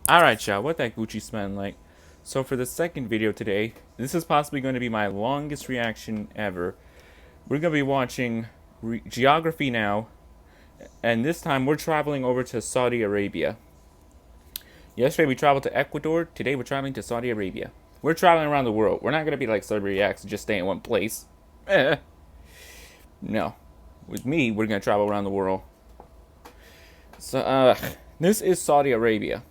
Alright, y'all, what that Gucci smelling like? So for the second video today, this is possibly going to be my longest reaction ever. We're going to be watching Geography Now, and this time we're traveling over to Saudi Arabia. Yesterday we traveled to Ecuador, today we're traveling to Saudi Arabia. We're traveling around the world. We're not going to be like Celebrity Reacts and just stay in one place. No. With me, we're going to travel around the world. So, this is Saudi Arabia.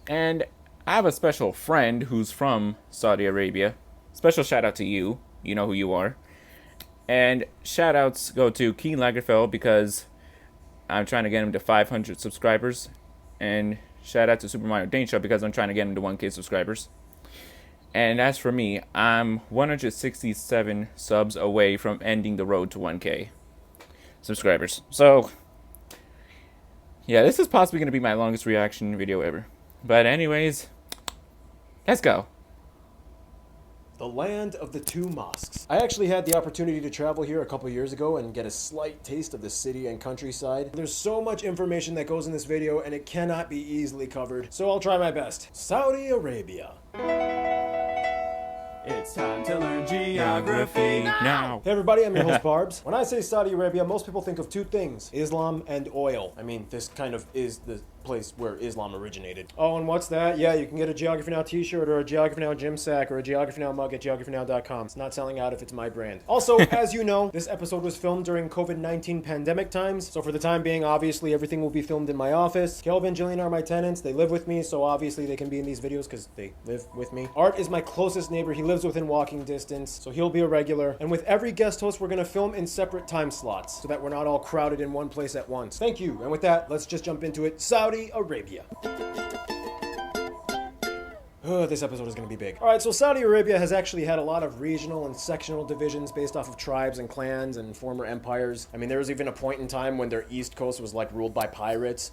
And I have a special friend who's from Saudi Arabia. Special shout out to you. You know who you are. And shout outs go to Keen Lagerfeld because I'm trying to get him to 500 subscribers. And shout out to Super Mario Dane Show because I'm trying to get him to 1K subscribers. And as for me, I'm 167 subs away from ending the road to 1K subscribers. So, yeah, this is possibly going to be my longest reaction video ever. But anyways, let's go. The land of the two mosques. I actually had the opportunity to travel here a couple years ago and get a slight taste of the city and countryside. There's so much information that goes in this video and it cannot be easily covered, so I'll try my best. Saudi Arabia. It's time to learn geography now. Hey everybody, I'm your host Barbs. When I say Saudi Arabia, most people think of two things: Islam and oil. I mean, this kind of is the place where Islam originated. Oh, and what's that? Yeah, you can get a Geography Now t-shirt or a Geography Now gym sack or a Geography Now mug at geographynow.com. It's not selling out if it's my brand. Also, as you know, this episode was filmed during COVID-19 pandemic times, so for the time being, obviously, everything will be filmed in my office. Kelvin and Jillian are my tenants. They live with me, so obviously they can be in these videos because they live with me. Art is my closest neighbor. He lives within walking distance, so he'll be a regular. And with every guest host, we're gonna film in separate time slots so that we're not all crowded in one place at once. Thank you. And with that, let's just jump into it. Saudi Arabia. This episode is going to be big. Alright, so Saudi Arabia has actually had a lot of regional and sectional divisions based off of tribes and clans and former empires. I mean, there was even a point in time when their east coast was like ruled by pirates.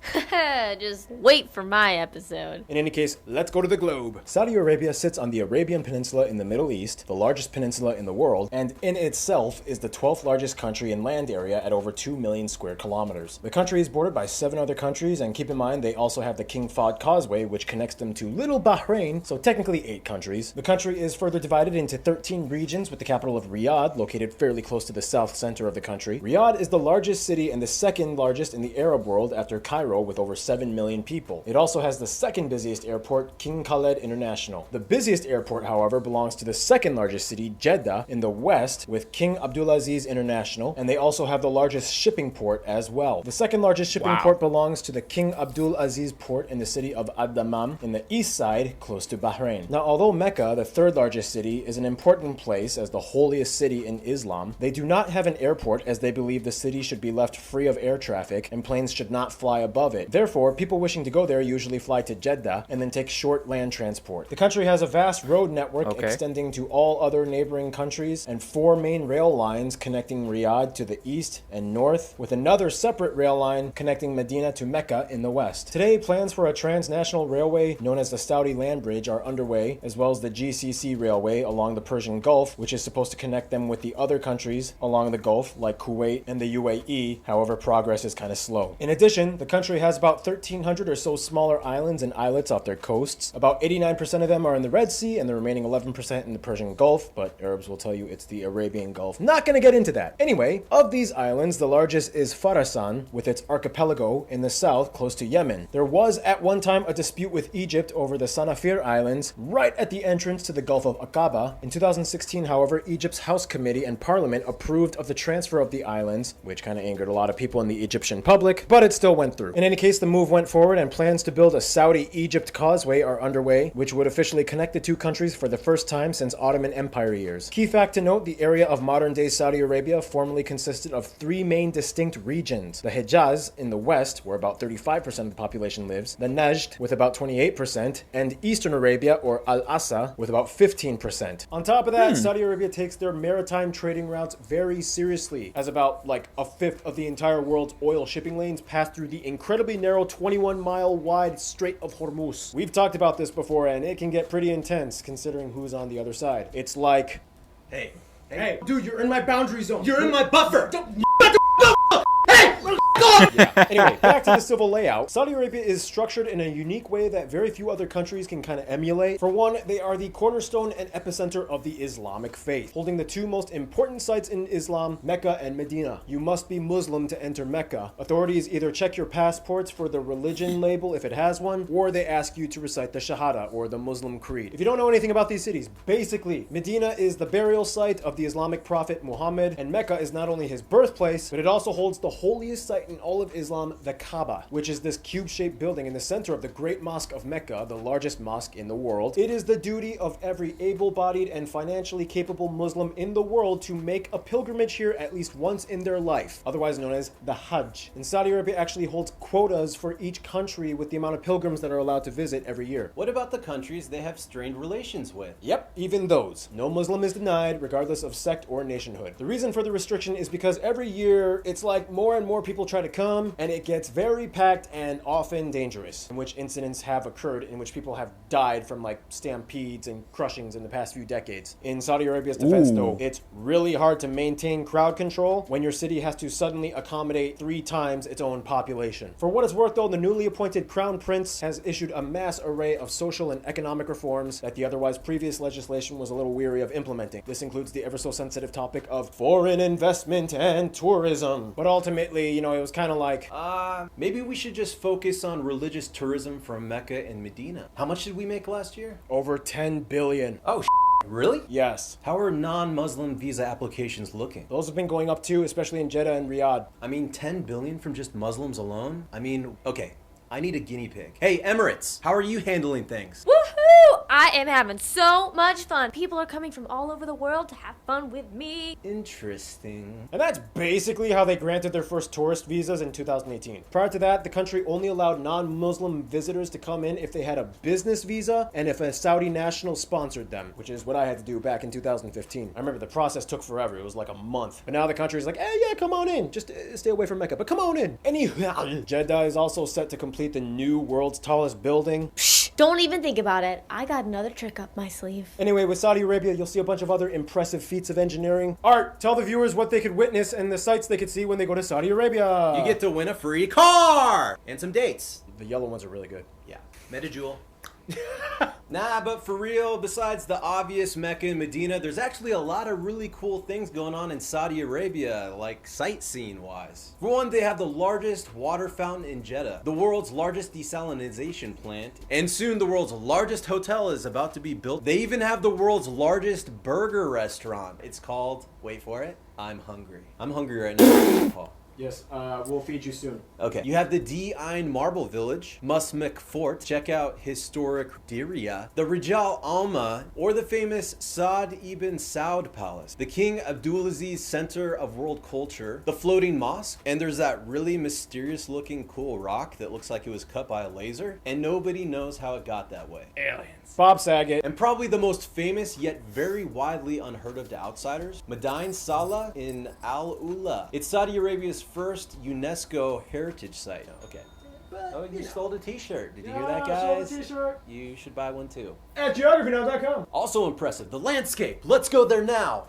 Just wait for my episode. In any case, let's go to the globe. Saudi Arabia sits on the Arabian Peninsula in the Middle East, the largest peninsula in the world, and in itself is the 12th largest country in land area at over 2 million square kilometers. The country is bordered by 7 other countries, and keep in mind they also have the King Fahd Causeway, which connects them to Little Bahrain, so technically 8 countries. The country is further divided into 13 regions with the capital of Riyadh, located fairly close to the south center of the country. Riyadh is the largest city and the second largest in the Arab world after Cairo with over 7 million people. It also has the second busiest airport, King Khaled International. The busiest airport, however, belongs to the second largest city, Jeddah, in the west with King Abdulaziz International, and they also have the largest shipping port as well. The second largest shipping port belongs to the King Abdulaziz port in the city of Ad-Dammam in the east side, close to Bahrain. Now, although Mecca, the third largest city, is an important place as the holiest city in Islam, they do not have an airport as they believe the city should be left free of air traffic and planes should not fly above it. Therefore, people wishing to go there usually fly to Jeddah and then take short land transport. The country has a vast road network extending to all other neighboring countries and 4 main rail lines connecting Riyadh to the east and north, with another separate rail line connecting Medina to Mecca in the west. Today, plans for a transnational railway known as the Saudi Land Bridge are underway, as well as the GCC railway along the Persian Gulf, which is supposed to connect them with the other countries along the Gulf, like Kuwait and the UAE. However, progress is kind of slow. In addition, the country has about 1,300 or so smaller islands and islets off their coasts. About 89% of them are in the Red Sea, and the remaining 11% in the Persian Gulf, but Arabs will tell you it's the Arabian Gulf. Not gonna get into that. Anyway, of these islands, the largest is Khorasan, with its archipelago in the south, close to Yemen. There was at one time a dispute with Egypt over the Sanafir Islands, right at the entrance to the Gulf of Aqaba. In 2016, however, Egypt's House Committee and Parliament approved of the transfer of the islands, which kind of angered a lot of people in the Egyptian public, but it still went through. In any case, the move went forward and plans to build a Saudi-Egypt causeway are underway, which would officially connect the two countries for the first time since Ottoman Empire years. Key fact to note, the area of modern-day Saudi Arabia formerly consisted of 3 main distinct regions: the Hejaz in the west, where about 35% of the population lives, the Najd with about 28%, and Eastern Arabia, or Al-Asa, with about 15%. On top of that, Saudi Arabia takes their maritime trading routes very seriously, as about like a fifth of the entire world's oil shipping lanes pass through the incredibly narrow 21-mile wide Strait of Hormuz. We've talked about this before, and it can get pretty intense considering who's on the other side. It's like, hey, dude, you're in my boundary zone. You're in my buffer. Hey, go Yeah. Anyway, back to the civil layout. Saudi Arabia is structured in a unique way that very few other countries can kind of emulate. For one, they are the cornerstone and epicenter of the Islamic faith, holding the two most important sites in Islam, Mecca and Medina. You must be Muslim to enter Mecca. Authorities either check your passports for the religion label if it has one, or they ask you to recite the Shahada or the Muslim creed. If you don't know anything about these cities, basically, Medina is the burial site of the Islamic prophet Muhammad, and Mecca is not only his birthplace, but it also holds the holiest site in all of Islam, the Kaaba, which is this cube-shaped building in the center of the Great Mosque of Mecca, the largest mosque in the world. It is the duty of every able-bodied and financially capable Muslim in the world to make a pilgrimage here at least once in their life, otherwise known as the Hajj. And Saudi Arabia actually holds quotas for each country with the amount of pilgrims that are allowed to visit every year. What about the countries they have strained relations with? Yep, even those. No Muslim is denied, regardless of sect or nationhood. The reason for the restriction is because every year, it's like more and more people try to come, and it gets very packed and often dangerous, in which incidents have occurred in which people have died from like stampedes and crushings in the past few decades. In Saudi Arabia's defense, though, it's really hard to maintain crowd control when your city has to suddenly accommodate 3 times its own population. For what it's worth, though, the newly appointed Crown Prince has issued a mass array of social and economic reforms that the otherwise previous legislation was a little weary of implementing. This includes the ever so sensitive topic of foreign investment and tourism. But ultimately, you know, it was kind of like, maybe we should just focus on religious tourism from Mecca and Medina. How much did we make last year? over 10 billion. Oh, really? Yes. How are non-Muslim visa applications looking? Those have been going up too, especially in Jeddah and Riyadh. I mean, 10 billion from just Muslims alone? I mean, okay, I need a guinea pig. Hey, Emirates, how are you handling things? Woohoo! I am having so much fun. People are coming from all over the world to have fun with me. Interesting. And that's basically how they granted their first tourist visas in 2018. Prior to that, the country only allowed non-Muslim visitors to come in if they had a business visa and if a Saudi national sponsored them, which is what I had to do back in 2015. I remember the process took forever. It was like a month. But now the country's like, hey, yeah, come on in. Just stay away from Mecca, but come on in. Anyway, Jeddah is also set to complete the new world's tallest building. Shh, don't even think about it. I got another trick up my sleeve. Anyway, with Saudi Arabia, you'll see a bunch of other impressive feats of engineering. Art, tell the viewers what they could witness and the sights they could see when they go to Saudi Arabia. You get to win a free car! And some dates. The yellow ones are really good. Yeah, Medijewel. Nah, but for real, besides the obvious Mecca and Medina, there's actually a lot of really cool things going on in Saudi Arabia, like sightseeing-wise. For one, they have the largest water fountain in Jeddah, the world's largest desalinization plant, and soon the world's largest hotel is about to be built. They even have the world's largest burger restaurant. It's called, wait for it, I'm hungry. I'm hungry right now, Paul. Yes, we'll feed you soon. Okay. You have the D Ain Marble Village, Musmik Fort, check out historic Diriyah, the Rijal Alma, or the famous Saad ibn Saud Palace, the King Abdulaziz Center of World Culture, the Floating Mosque, and there's that really mysterious looking cool rock that looks like it was cut by a laser, and nobody knows how it got that way. Aliens. Bob Saget. And probably the most famous yet very widely unheard of to outsiders, Madain Salah in Al Ula. It's Saudi Arabia's first UNESCO heritage site. Okay. Oh, you stole a t-shirt. Did you hear that, guys? T-shirt. You should buy one too. At geographynow.com. Also impressive, the landscape. Let's go there now.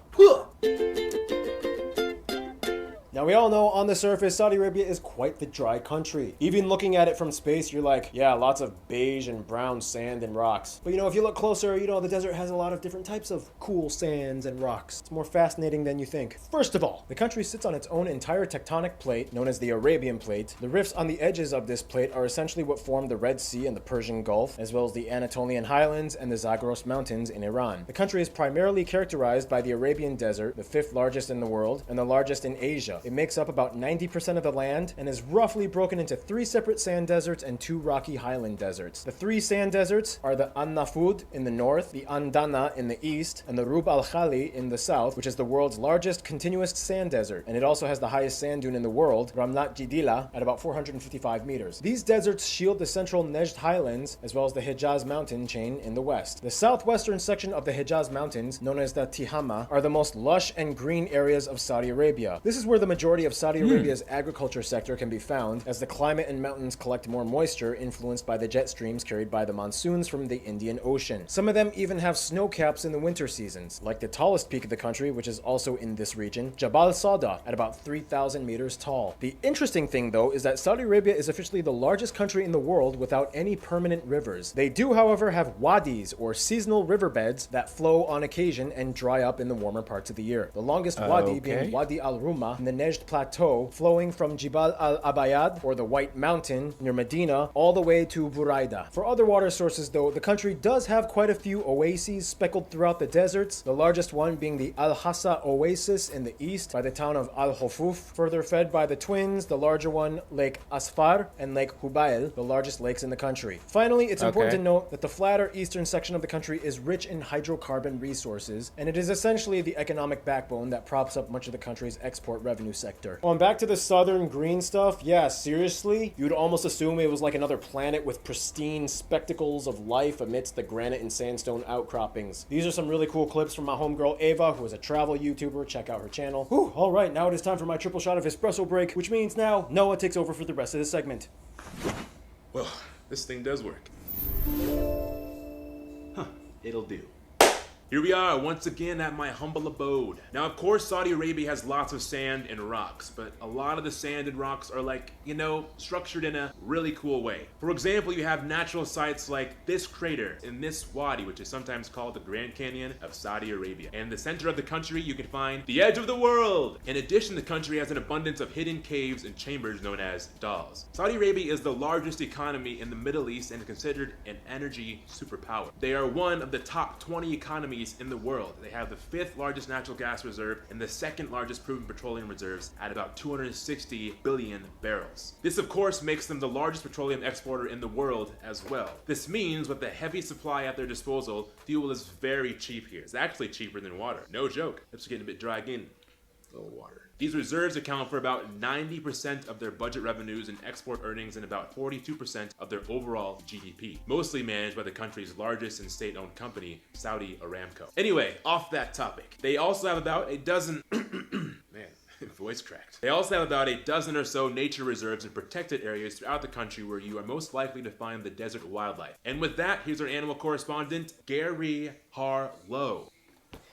Now, we all know on the surface, Saudi Arabia is quite the dry country. Even looking at it from space, you're like, yeah, lots of beige and brown sand and rocks. But you know, if you look closer, you know, the desert has a lot of different types of cool sands and rocks. It's more fascinating than you think. First of all, the country sits on its own entire tectonic plate, known as the Arabian Plate. The rifts on the edges of this plate are essentially what form the Red Sea and the Persian Gulf, as well as the Anatolian Highlands and the Zagros Mountains in Iran. The country is primarily characterized by the Arabian Desert, the 5th largest in the world, and the largest in Asia. It makes up about 90% of the land and is roughly broken into 3 separate sand deserts and 2 rocky highland deserts. The 3 sand deserts are the An-Nafud in the north, the Andana in the east, and the Rub al-Khali in the south, which is the world's largest continuous sand desert, and it also has the highest sand dune in the world, Ramlat Jidila, at about 455 meters. These deserts shield the central Nejd highlands as well as the Hejaz mountain chain in the west. The southwestern section of the Hejaz mountains, known as the Tihama, are the most lush and green areas of Saudi Arabia. This is where the majority of Saudi Arabia's agriculture sector can be found, as the climate and mountains collect more moisture influenced by the jet streams carried by the monsoons from the Indian Ocean. Some of them even have snow caps in the winter seasons, like the tallest peak of the country, which is also in this region, Jabal Sada, at about 3,000 meters tall. The interesting thing, though, is that Saudi Arabia is officially the largest country in the world without any permanent rivers. They do, however, have wadis, or seasonal riverbeds, that flow on occasion and dry up in the warmer parts of the year. The longest wadi being Wadi al-Ruma in the Nejd Plateau, flowing from Jibal al-Abayad, or the White Mountain, near Medina, all the way to Buraida. For other water sources, though, the country does have quite a few oases speckled throughout the deserts, the largest one being the Al-Hassa Oasis in the east by the town of Al-Hufuf, further fed by the twins, the larger one, Lake Asfar, and Lake Hubail, the largest lakes in the country. Finally, it's important to note that the flatter eastern section of the country is rich in hydrocarbon resources, and it is essentially the economic backbone that props up much of the country's export revenue sector. On back to the southern green stuff, yeah, seriously, you'd almost assume it was like another planet with pristine spectacles of life amidst the granite and sandstone outcroppings. These are some really cool clips from my homegirl Ava, who is a travel YouTuber. Check out her channel. Whew, all right, now it is time for my triple shot of espresso break, which means now Noah takes over for the rest of the segment. Well, this thing does work. It'll do. Here we are once again at my humble abode. Now, of course, Saudi Arabia has lots of sand and rocks, but a lot of the sand and rocks are like, structured in a really cool way. For example, you have natural sites like this crater in this wadi, which is sometimes called the Grand Canyon of Saudi Arabia. And in the center of the country, you can find the edge of the world. In addition, the country has an abundance of hidden caves and chambers known as dals. Saudi Arabia is the largest economy in the Middle East and considered an energy superpower. They are one of the top 20 economies in the world. They have the 5th largest natural gas reserve and the 2nd largest proven petroleum reserves at about 260 billion barrels. This, of course, makes them the largest petroleum exporter in the world as well. This means with the heavy supply at their disposal, fuel is very cheap here. It's actually cheaper than water. No joke. It's getting a bit dry again. A little water. These reserves account for about 90% of their budget revenues and export earnings and about 42% of their overall GDP, mostly managed by the country's largest and state-owned company, Saudi Aramco. Anyway, off that topic. They also have about a dozen... Man, voice cracked. They also have about a dozen or so nature reserves and protected areas throughout the country where you are most likely to find the desert wildlife. And with that, here's our animal correspondent, Gary Harlow.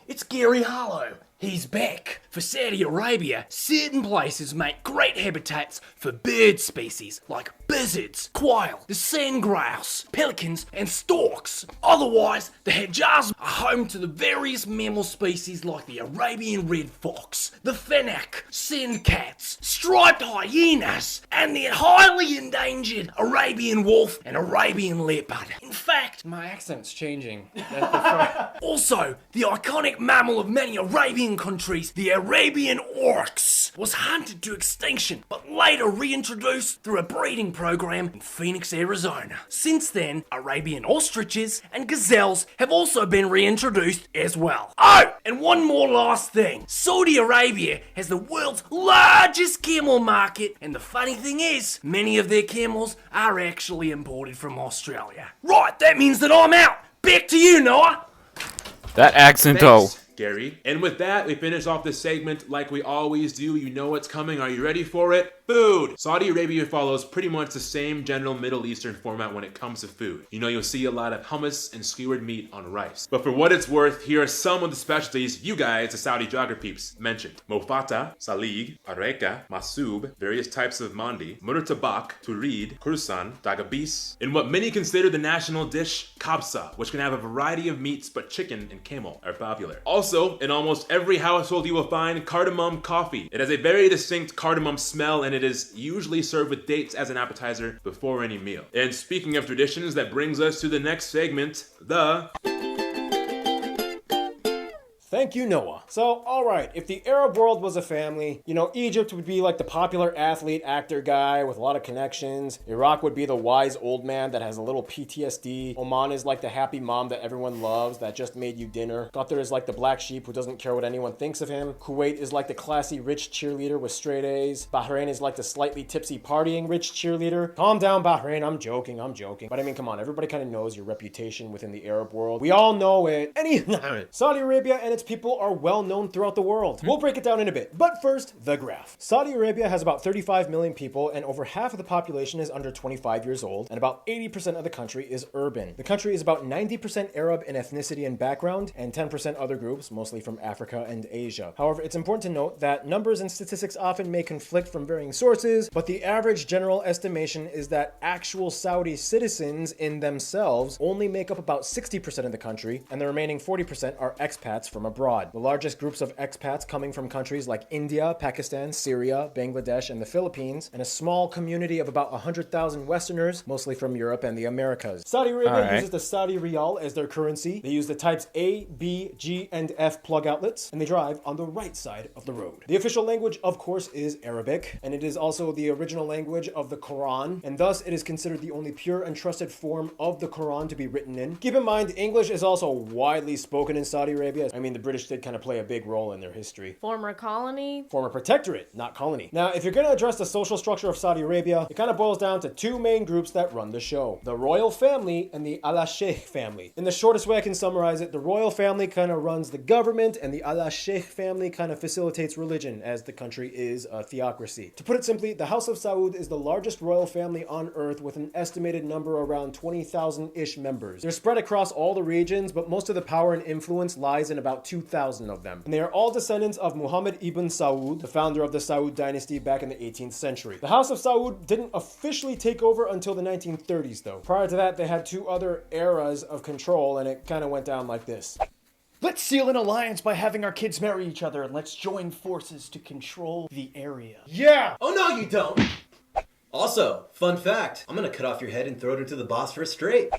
It's Gary Harlow. He's back. For Saudi Arabia, certain places make great habitats for bird species like buzzards, quail, the sand grouse, pelicans, and storks. Otherwise, the Hijaz are home to the various mammal species like the Arabian red fox, the fennec, sand cats, striped hyenas, and the highly endangered Arabian wolf and Arabian leopard. In fact, My accent's changing. also, the iconic mammal of many Arabian countries, the Arabian oryx, was hunted to extinction, but later reintroduced through a breeding program in Phoenix, Arizona. Since then, Arabian ostriches and gazelles have also been reintroduced as well. Oh, and one more last thing. Saudi Arabia has the world's largest camel market, and the funny thing is, many of their camels are actually imported from Australia. Right, that means that I'm out. Back to you, Noah. That accent, Thanks, Gary. And with that, we finish off this segment like we always do. You know what's coming. Are you ready for it? Food! Saudi Arabia follows pretty much the same general Middle Eastern format when it comes to food. You'll see a lot of hummus and skewered meat on rice. But for what it's worth, here are some of the specialties you guys, the Saudi jogger peeps, mentioned. Mofata, salig, areka, masub, various types of mandi, murtabak, turid, kursan, dagabis, and what many consider the national dish, kabsa, which can have a variety of meats, but chicken and camel are popular. Also, in almost every household you will find cardamom coffee. It has a very distinct cardamom smell, and it is usually served with dates as an appetizer before any meal. And speaking of traditions, that brings us to the next segment, the... Thank you, Noah. So, alright, if the Arab world was a family, Egypt would be like the popular athlete, actor guy with a lot of connections. Iraq would be the wise old man that has a little PTSD. Oman is like the happy mom that everyone loves that just made you dinner. Qatar is like the black sheep who doesn't care what anyone thinks of him. Kuwait is like the classy rich cheerleader with straight A's. Bahrain is like the slightly tipsy partying rich cheerleader. Calm down, Bahrain. I'm joking. But I mean, come on, everybody kind of knows your reputation within the Arab world. We all know it. Saudi Arabia and its its people are well known throughout the world. We'll break it down in a bit, but first, the graph. Saudi Arabia has about 35 million people, and over half of the population is under 25 years old, and about 80% of the country is urban. The country is about 90% Arab in ethnicity and background, and 10% other groups, mostly from Africa and Asia. However, it's important to note that numbers and statistics often may conflict from varying sources, but the average general estimation is that actual Saudi citizens in themselves only make up about 60% of the country, and the remaining 40% are expats from abroad. The largest groups of expats coming from countries like India, Pakistan, Syria, Bangladesh, and the Philippines, and a small community of about 100,000 Westerners, mostly from Europe and the Americas. Saudi Arabia uses the Saudi Riyal as their currency. They use the types A, B, G, and F plug outlets, and they drive on the right side of the road. The official language, of course, is Arabic, and it is also the original language of the Quran, and thus it is considered the only pure and trusted form of the Quran to be written in. Keep in mind, English is also widely spoken in Saudi Arabia. I mean, the British did kind of play a big role in their history. Former colony? Former protectorate, not colony. Now, if you're going to address the social structure of Saudi Arabia, it kind of boils down to two main groups that run the show: the royal family and the Al Sheikh family. In the shortest way I can summarize it, the royal family kind of runs the government, and the Al Sheikh family kind of facilitates religion, as the country is a theocracy. To put it simply, the House of Saud is the largest royal family on earth, with an estimated number around 20,000-ish members. They're spread across all the regions, but most of the power and influence lies in about 2,000 of them. And they are all descendants of Muhammad ibn Saud, the founder of the Saud dynasty back in the 18th century. The House of Saud didn't officially take over until the 1930s, though. Prior to that, they had two other eras of control, and it kind of went down like this. Let's seal an alliance by having our kids marry each other, and let's join forces to control the area. Yeah! Oh no, you don't! Also, fun fact, I'm gonna cut off your head and throw it into the Bosphorus Strait.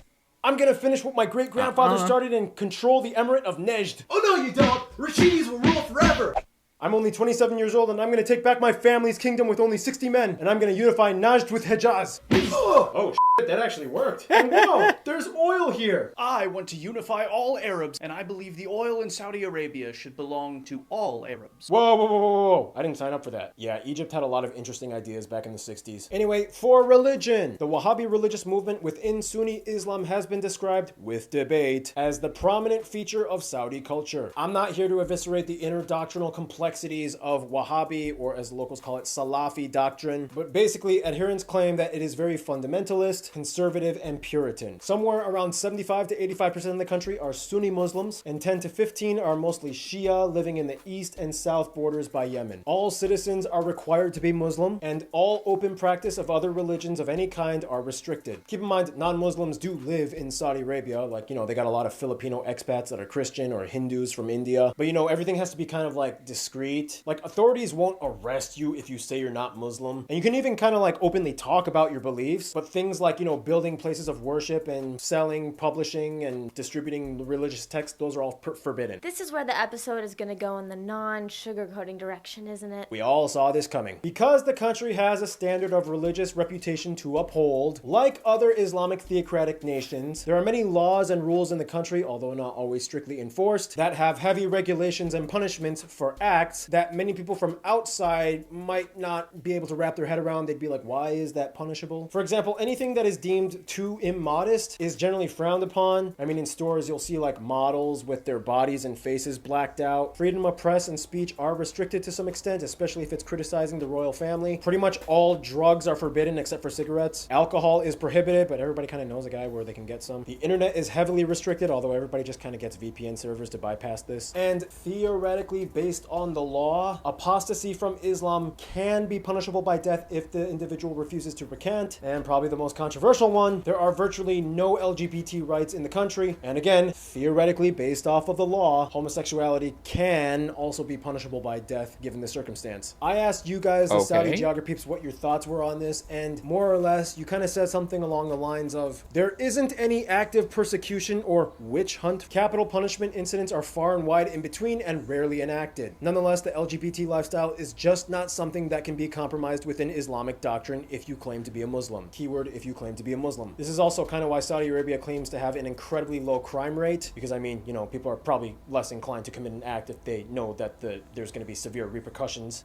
I'm gonna finish what my great-grandfather started and control the Emirate of Nejd. Oh no, you don't! Rashidis will rule forever! I'm only 27 years old, and I'm gonna take back my family's kingdom with only 60 men, and I'm gonna unify Najd with Hejaz. Oh shit, that actually worked. And wow, there's oil here. I want to unify all Arabs, and I believe the oil in Saudi Arabia should belong to all Arabs. Whoa. I didn't sign up for that. Yeah, Egypt had a lot of interesting ideas back in the 60s. Anyway, for religion, the Wahhabi religious movement within Sunni Islam has been described, with debate, as the prominent feature of Saudi culture. I'm not here to eviscerate the inner doctrinal complexities of Wahhabi, or as the locals call it, Salafi doctrine, but basically adherents claim that it is very fundamentalist, conservative, and Puritan. Somewhere around 75 to 85% of the country are Sunni Muslims, and 10 to 15 are mostly Shia, living in the east and south borders by Yemen. All citizens are required to be Muslim, and all open practice of other religions of any kind are restricted. Keep in mind, non-Muslims do live in Saudi Arabia, like, they got a lot of Filipino expats that are Christian, or Hindus from India, but everything has to be kind of like discreet. Like, authorities won't arrest you if you say you're not Muslim, and you can even kind of like openly talk about your beliefs, but things like, building places of worship and selling, publishing, and distributing religious texts, those are all forbidden. This is where the episode is going to go in the non-sugarcoating direction, isn't it? We all saw this coming. Because the country has a standard of religious reputation to uphold, like other Islamic theocratic nations, there are many laws and rules in the country, although not always strictly enforced, that have heavy regulations and punishments for acts that many people from outside might not be able to wrap their head around. They'd be like, why is that punishable? For example, anything that is deemed too immodest is generally frowned upon. I mean, in stores, you'll see like models with their bodies and faces blacked out. Freedom of press and speech are restricted to some extent, especially if it's criticizing the royal family. Pretty much all drugs are forbidden except for cigarettes. Alcohol is prohibited, but everybody kind of knows a guy where they can get some. The internet is heavily restricted, although everybody just kind of gets VPN servers to bypass this. And theoretically, based on the law, apostasy from Islam can be punishable by death if the individual refuses to recant. And probably the most controversial one, there are virtually no LGBT rights in the country. And again, theoretically, based off of the law, homosexuality can also be punishable by death given the circumstance. I asked you guys, the Saudi geography peeps, what your thoughts were on this, and more or less, you kind of said something along the lines of, there isn't any active persecution or witch hunt. Capital punishment incidents are far and wide in between and rarely enacted. Nonetheless, the LGBT lifestyle is just not something that can be compromised within Islamic doctrine if you claim to be a Muslim. Keyword, if you claim to be a Muslim. This is also kind of why Saudi Arabia claims to have an incredibly low crime rate, because I mean, people are probably less inclined to commit an act if they know that there's going to be severe repercussions.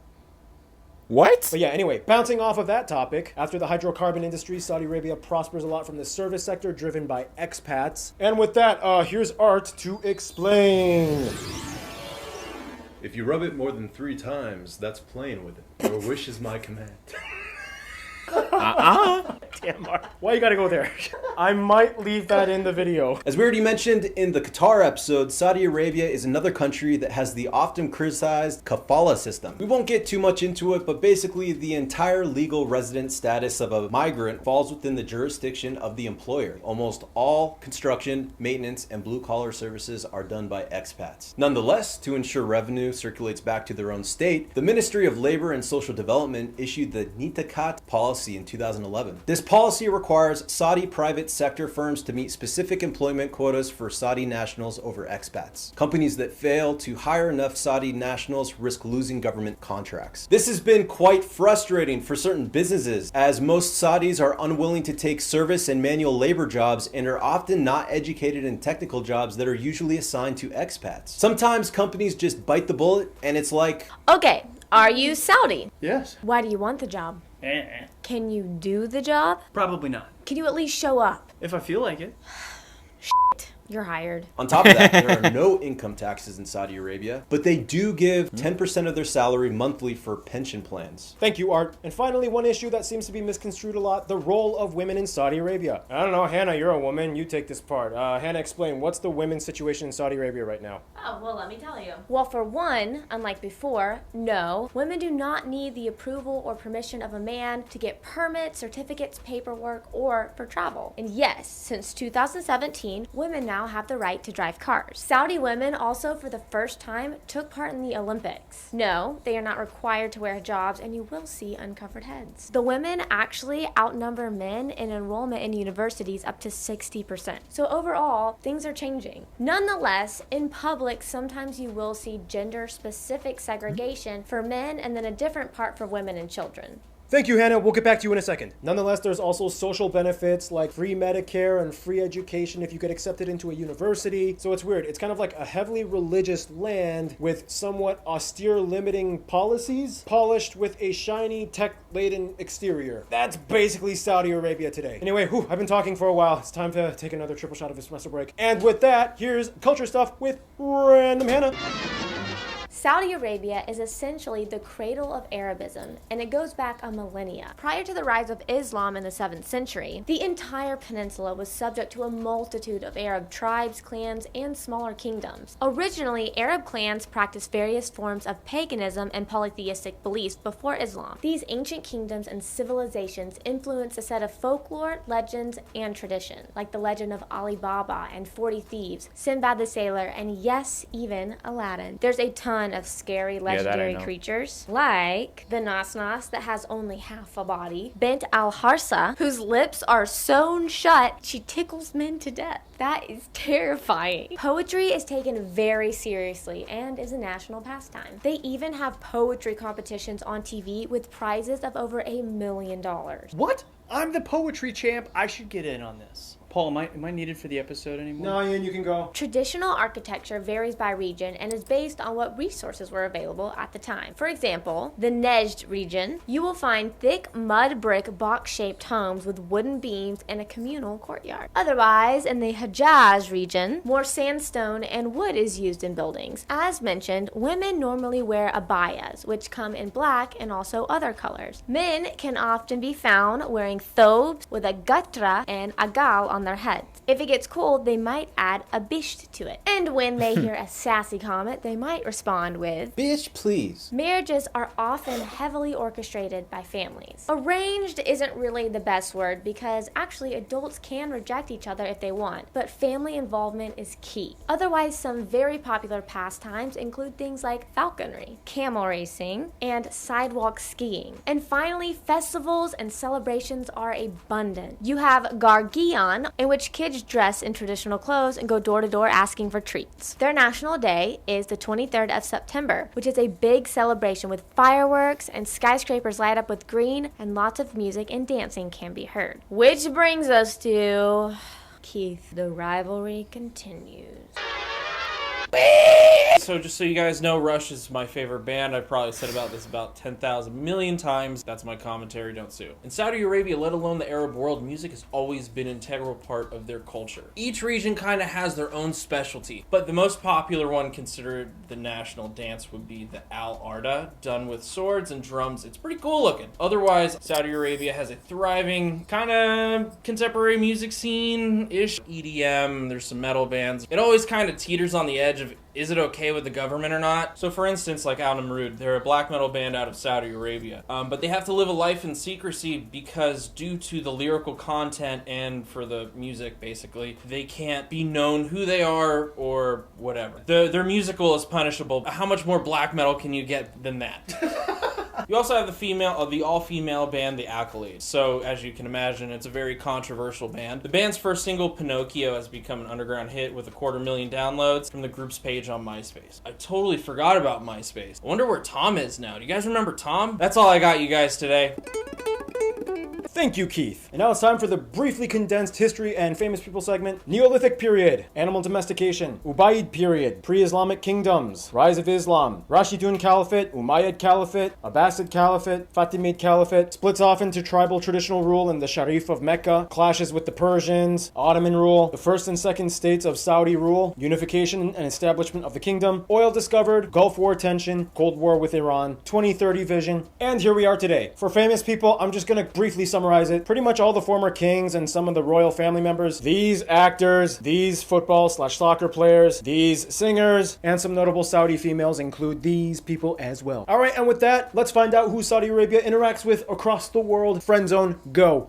What? But yeah, anyway, bouncing off of that topic, after the hydrocarbon industry, Saudi Arabia prospers a lot from the service sector driven by expats. And with that, here's Art to explain. If you rub it more than 3 times, that's playing with it. Your wish is my command. Damn, Mark. Why you gotta go there? I might leave that in the video. As we already mentioned in the Qatar episode, Saudi Arabia is another country that has the often criticized kafala system. We won't get too much into it, but basically the entire legal resident status of a migrant falls within the jurisdiction of the employer. Almost all construction, maintenance, and blue-collar services are done by expats. Nonetheless, to ensure revenue circulates back to their own state, the Ministry of Labor and Social Development issued the Nitakat policy in 2011. This policy requires Saudi private sector firms to meet specific employment quotas for Saudi nationals over expats. Companies that fail to hire enough Saudi nationals risk losing government contracts. This has been quite frustrating for certain businesses, as most Saudis are unwilling to take service and manual labor jobs and are often not educated in technical jobs that are usually assigned to expats. Sometimes companies just bite the bullet and it's like, Okay, are you Saudi? Yes. Why do you want the job? Can you do the job? Probably not. Can you at least show up? If I feel like it. You're hired. on top of that, there are no income taxes in Saudi Arabia, but they do give 10% of their salary monthly for pension plans. Thank you, Art. And finally, one issue that seems to be misconstrued a lot, the role of women in Saudi Arabia. I don't know, Hannah, you're a woman. You take this part. Hannah, explain. What's the women's situation in Saudi Arabia right now? Oh, well, let me tell you. Well, for one, unlike before, no, women do not need the approval or permission of a man to get permits, certificates, paperwork, or for travel. And yes, since 2017, women now have the right to drive cars. Saudi women also, for the first time, took part in the Olympics. No, they are not required to wear hijabs, and you will see uncovered heads. The women actually outnumber men in enrollment in universities up to 60%. So overall, things are changing. Nonetheless, in public, sometimes you will see gender-specific segregation for men and then a different part for women and children. Thank you, Hannah. We'll get back to you in a second. Nonetheless, there's also social benefits like free Medicare and free education if you get accepted into a university. So it's weird. It's kind of like a heavily religious land with somewhat austere limiting policies, polished with a shiny, tech-laden exterior. That's basically Saudi Arabia today. Anyway, I've been talking for a while. It's time to take another triple shot of espresso break. And with that, here's culture stuff with Random Hannah. Saudi Arabia is essentially the cradle of Arabism, and it goes back a millennia. Prior to the rise of Islam in the 7th century, the entire peninsula was subject to a multitude of Arab tribes, clans, and smaller kingdoms. Originally, Arab clans practiced various forms of paganism and polytheistic beliefs before Islam. These ancient kingdoms and civilizations influenced a set of folklore, legends, and tradition, like the legend of Ali Baba and 40 Thieves, Sinbad the Sailor, and yes, even Aladdin. There's a ton of scary legendary creatures, like the Nas that has only half a body, Bint al-Harsa, whose lips are sewn shut. She tickles men to death. That is terrifying. Poetry is taken very seriously and is a national pastime. They even have poetry competitions on TV with prizes of over $1 million. What? I'm the poetry champ. I should get in on this. Paul, am I needed for the episode anymore? No, Ian, you can go. Traditional architecture varies by region and is based on what resources were available at the time. For example, the Nejd region, you will find thick mud brick box-shaped homes with wooden beams and a communal courtyard. Otherwise, in the Hejaz region, more sandstone and wood is used in buildings. As mentioned, women normally wear abayas, which come in black and also other colors. Men can often be found wearing thobes with a gatra and agal on their heads. If it gets cold, they might add a bisht to it. And when they hear a sassy comment, they might respond with, Bitch, please. Marriages are often heavily orchestrated by families. Arranged isn't really the best word because actually adults can reject each other if they want, but family involvement is key. Otherwise, some very popular pastimes include things like falconry, camel racing, and sidewalk skiing. And finally, festivals and celebrations are abundant. You have Gargian, in which kids dress in traditional clothes and go door to door asking for treats. Their national day is the 23rd of September, which is a big celebration with fireworks and skyscrapers light up with green, and lots of music and dancing can be heard. Which brings us to Keith, the rivalry continues. so just so you guys know, Rush is my favorite band. I've probably said about this about 10,000 million times. That's my commentary, don't sue. In Saudi Arabia, let alone the Arab world, music has always been an integral part of their culture. Each region kind of has their own specialty, but the most popular one considered the national dance would be the Al-Arda, done with swords and drums. It's pretty cool looking. Otherwise, Saudi Arabia has a thriving kind of contemporary music scene-ish. EDM, there's some metal bands. It always kind of teeters on the edge of, is it okay with the government or not? So for instance, like Al Namrud, they're a black metal band out of Saudi Arabia. But they have to live a life in secrecy because due to the lyrical content and for the music, basically, they can't be known who they are or whatever. Their musical is punishable. How much more black metal can you get than that? You also have the all-female band, The Accolades. So, as you can imagine, it's a very controversial band. The band's first single, Pinocchio, has become an underground hit with 250,000 downloads from the group's page on MySpace. I totally forgot about MySpace. I wonder where Tom is now. Do you guys remember Tom? That's all I got, you guys, today. Thank you, Keith. And now it's time for the briefly condensed history and famous people segment. Neolithic period, animal domestication, Ubaid period, pre-Islamic kingdoms, rise of Islam, Rashidun Caliphate, Umayyad Caliphate, Abbasid Caliphate, Fatimid Caliphate, splits off into tribal traditional rule in the Sharif of Mecca, clashes with the Persians, Ottoman rule, the first and second states of Saudi rule, unification and establishment of the kingdom, oil discovered, Gulf War tension, Cold War with Iran, 2030 vision, and here we are today. For famous people, I'm just gonna briefly summarize it. Pretty much all the former kings and some of the royal family members, these actors, these football/soccer players, these singers, and some notable Saudi females include these people as well. All right, and with that, let's find out who Saudi Arabia interacts with across the world. Friend zone, go.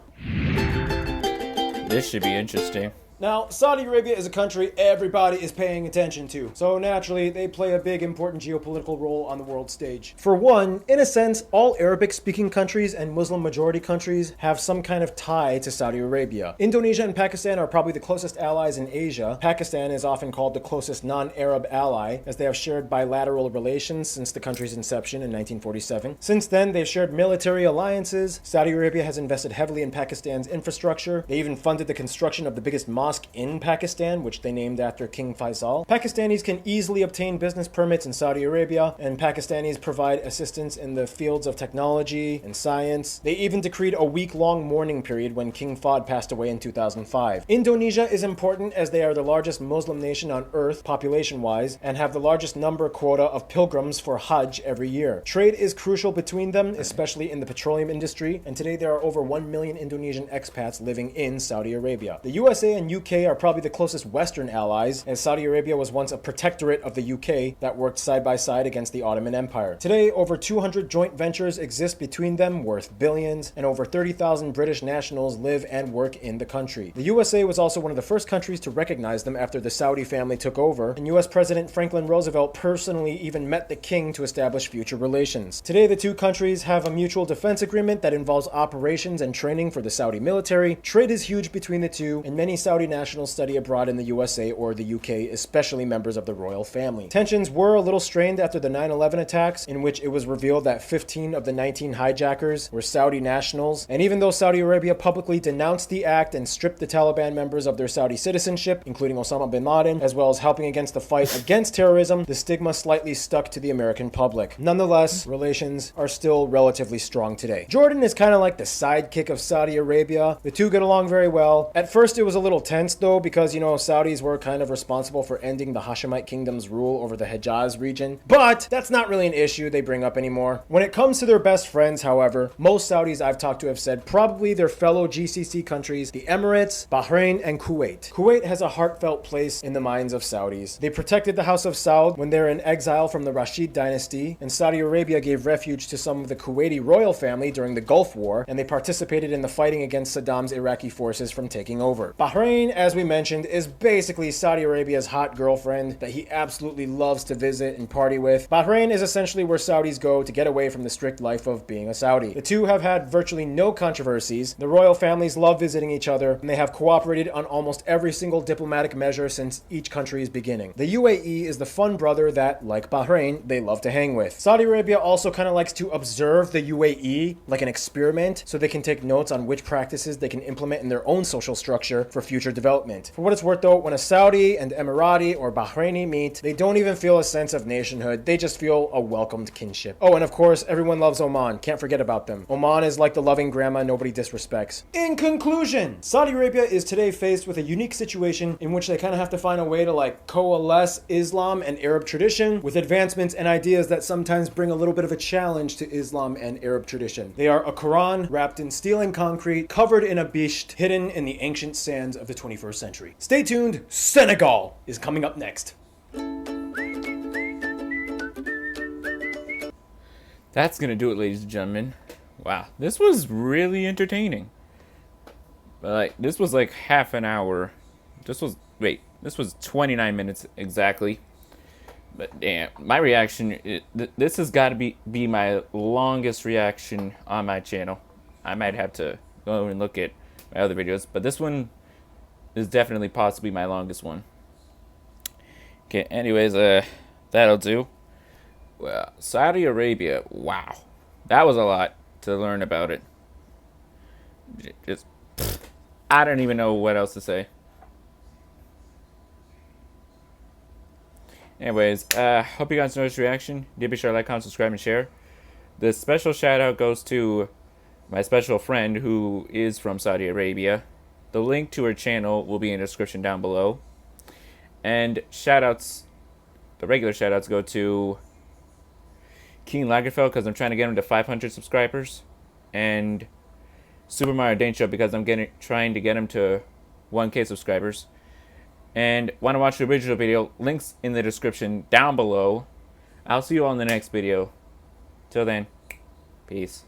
This should be interesting. Now, Saudi Arabia is a country everybody is paying attention to, so naturally, they play a big, important geopolitical role on the world stage. For one, in a sense, all Arabic-speaking countries and Muslim-majority countries have some kind of tie to Saudi Arabia. Indonesia and Pakistan are probably the closest allies in Asia. Pakistan is often called the closest non-Arab ally, as they have shared bilateral relations since the country's inception in 1947. Since then, they've shared military alliances. Saudi Arabia has invested heavily in Pakistan's infrastructure. They even funded the construction of the biggest mosque in Pakistan, which they named after King Faisal. Pakistanis can easily obtain business permits in Saudi Arabia, and Pakistanis provide assistance in the fields of technology and science. They even decreed a week-long mourning period when King Fahd passed away in 2005. Indonesia is important as they are the largest Muslim nation on earth, population-wise, and have the largest number quota of pilgrims for Hajj every year. Trade is crucial between them, especially in the petroleum industry, and today there are over 1 million Indonesian expats living in Saudi Arabia. The USA and UK are probably the closest Western allies, as Saudi Arabia was once a protectorate of the UK that worked side by side against the Ottoman Empire. Today, over 200 joint ventures exist between them worth billions, and over 30,000 British nationals live and work in the country. The USA was also one of the first countries to recognize them after the Saudi family took over, and US President Franklin Roosevelt personally even met the king to establish future relations. Today, the two countries have a mutual defense agreement that involves operations and training for the Saudi military. Trade is huge between the two, and many Saudi nationals study abroad in the USA or the UK, especially members of the royal family. Tensions were a little strained after the 9/11 attacks, in which it was revealed that 15 of the 19 hijackers were Saudi nationals. And even though Saudi Arabia publicly denounced the act and stripped the Taliban members of their Saudi citizenship, including Osama bin Laden, as well as helping against the fight against terrorism, the stigma slightly stuck to the American public. Nonetheless, relations are still relatively strong today. Jordan is kind of like the sidekick of Saudi Arabia. The two get along very well. At first, it was a little tense though, because, you know, Saudis were kind of responsible for ending the Hashemite kingdom's rule over the Hejaz region. But that's not really an issue they bring up anymore. When it comes to their best friends, however, most Saudis I've talked to have said probably their fellow GCC countries, the Emirates, Bahrain, and Kuwait. Kuwait has a heartfelt place in the minds of Saudis. They protected the House of Saud when they were in exile from the Rashid dynasty, and Saudi Arabia gave refuge to some of the Kuwaiti royal family during the Gulf War, and they participated in the fighting against Saddam's Iraqi forces from taking over. Bahrain, as we mentioned, is basically Saudi Arabia's hot girlfriend that he absolutely loves to visit and party with. Bahrain is essentially where Saudis go to get away from the strict life of being a Saudi. The two have had virtually no controversies. The royal families love visiting each other, and they have cooperated on almost every single diplomatic measure since each country's beginning. The UAE is the fun brother that, like Bahrain, they love to hang with. Saudi Arabia also kind of likes to observe the UAE like an experiment, so they can take notes on which practices they can implement in their own social structure for future development. For what it's worth though, when a Saudi and Emirati or Bahraini meet, they don't even feel a sense of nationhood, they just feel a welcomed kinship. Oh, and of course, everyone loves Oman, can't forget about them. Oman is like the loving grandma nobody disrespects. In conclusion, Saudi Arabia is today faced with a unique situation in which they kind of have to find a way to like coalesce Islam and Arab tradition with advancements and ideas that sometimes bring a little bit of a challenge to Islam and Arab tradition. They are a Quran wrapped in steel and concrete, covered in a bisht, hidden in the ancient sands of the 21st century. Stay tuned, Senegal is coming up next. That's gonna do it, ladies and gentlemen. Wow, this was really entertaining. But like, this was like half an hour. This was 29 minutes exactly. But damn, my reaction, this has got to be my longest reaction on my channel. I might have to go and look at my other videos, but this one is definitely possibly my longest one. Okay, anyways, that'll do. Well, Saudi Arabia, wow. That was a lot to learn about it. Just, I don't even know what else to say. Anyways, hope you guys enjoyed this reaction. Do be sure to like, comment, subscribe, and share. The special shout out goes to my special friend who is from Saudi Arabia. The link to her channel will be in the description down below. And shout outs, the regular shout outs go to King Lagerfeld because I'm trying to get him to 500 subscribers. And Super Mario Dane Show because I'm trying to get him to 1K subscribers. And want to watch the original video, links in the description down below. I'll see you all in the next video. Till then, peace.